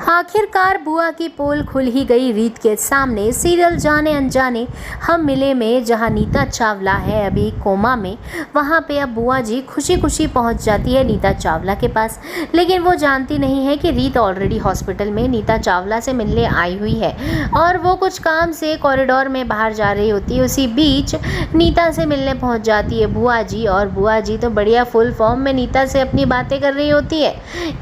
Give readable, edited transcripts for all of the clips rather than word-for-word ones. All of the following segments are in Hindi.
आखिरकार बुआ की पोल खुल ही गई रीत के सामने। सीरियल जाने अनजाने हम मिले में जहां नीता चावला है अभी कोमा में, वहां पे अब बुआ जी खुशी खुशी पहुंच जाती है नीता चावला के पास। लेकिन वो जानती नहीं है कि रीत ऑलरेडी हॉस्पिटल में नीता चावला से मिलने आई हुई है और वो कुछ काम से कॉरिडोर में बाहर जा रही होती है। उसी बीच नीता से मिलने पहुंच जाती है बुआ जी, और बुआ जी तो बढ़िया फुल फॉर्म में नीता से अपनी बातें कर रही होती है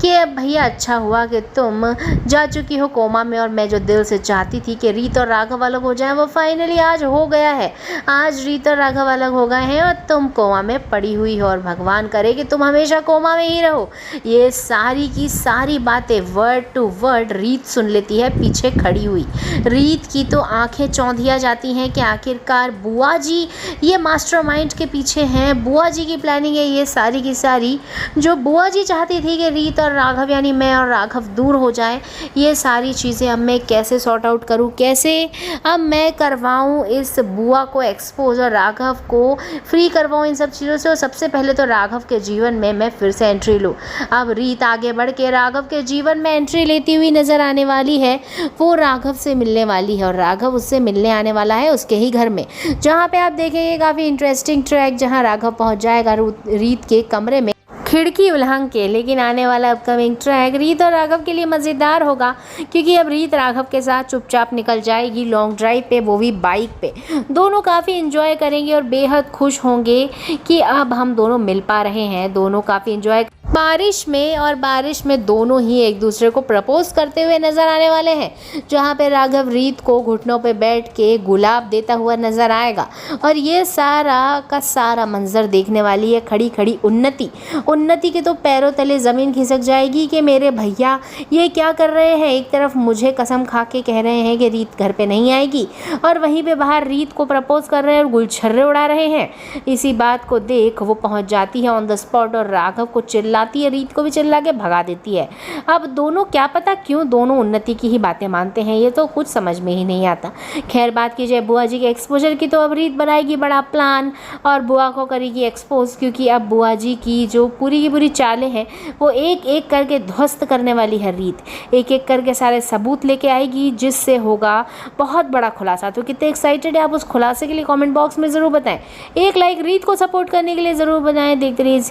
कि अब भैया अच्छा हुआ कि तुम जा चुकी हो कोमा में, और मैं जो दिल से चाहती थी कि रीत और राघव अलग हो जाएं वो फाइनली आज हो गया है। आज रीत और राघव अलग हो गए हैं और तुम कोमा में पड़ी हुई हो और भगवान करे कि तुम हमेशा कोमा में ही रहो। ये सारी की सारी बातें वर्ड टू वर्ड रीत सुन लेती है पीछे खड़ी हुई। रीत की तो आंखें चौंधिया जाती हैं कि आखिरकार बुआ जी ये मास्टरमाइंड के पीछे हैं, बुआ जी की प्लानिंग है ये सारी की सारी। जो बुआ जी चाहती थी कि रीत और राघव यानी मैं और राघव दूर हो जाए, ये सारी चीज़ें अब मैं कैसे सॉर्ट आउट करूँ, कैसे अब मैं करवाऊँ इस बुआ को एक्सपोज और राघव को फ्री करवाऊँ इन सब चीज़ों से। और सबसे पहले तो राघव के जीवन में मैं फिर से एंट्री लूँ। अब रीत आगे बढ़ के राघव के जीवन में एंट्री लेती हुई नज़र आने वाली है। वो राघव से मिलने वाली है और राघव उससे मिलने आने वाला है उसके ही घर में, जहाँ पे आप देखेंगे काफ़ी इंटरेस्टिंग ट्रैक, जहाँ राघव पहुँच जाएगा रीत के कमरे में खिड़की उल्लंघ के। लेकिन आने वाला अपकमिंग ट्रैक रीत और राघव के लिए मज़ेदार होगा, क्योंकि अब रीत राघव के साथ चुपचाप निकल जाएगी लॉन्ग ड्राइव पे, वो भी बाइक पे। दोनों काफ़ी एंजॉय करेंगे और बेहद खुश होंगे कि अब हम दोनों मिल पा रहे हैं। दोनों काफ़ी एंजॉय बारिश में, और बारिश में दोनों ही एक दूसरे को प्रपोज करते हुए नज़र आने वाले हैं, जहाँ पे राघव रीत को घुटनों पे बैठ के गुलाब देता हुआ नज़र आएगा। और ये सारा का सारा मंजर देखने वाली है खड़ी खड़ी उन्नति के तो पैरों तले ज़मीन खिसक जाएगी कि मेरे भैया ये क्या कर रहे हैं। एक तरफ मुझे कसम खा के कह रहे हैं कि रीत घर पे नहीं आएगी, और वहीं पे बाहर रीत को प्रपोज कर रहे हैं और गुलछर्रे उड़ा रहे हैं। इसी बात को देख वो पहुंच जाती है ऑन द स्पॉट और राघव को चिल्लाती है, रीत को भी चिल्ला के भगा देती है। अब दोनों क्या पता क्यों दोनों उन्नति की ही बातें मानते हैं, ये तो कुछ समझ में ही नहीं आता। खैर बात की जाए बुआ जी के एक्सपोजर की, तो अब रीत बनाएगी बड़ा प्लान और बुआ को करेगी एक्सपोज, क्योंकि अब बुआ जी की जो पूरी की पूरी चालें हैं वो एक एक करके ध्वस्त करने वाली है रीत। एक एक करके सारे सबूत लेके आएगी, जिससे होगा बहुत बड़ा खुलासा। तो कितने एक्साइटेड है आप उस खुलासे के लिए कमेंट बॉक्स में ज़रूर बताएं। एक लाइक रीत को सपोर्ट करने के लिए ज़रूर बनाएं। देखते रहिए।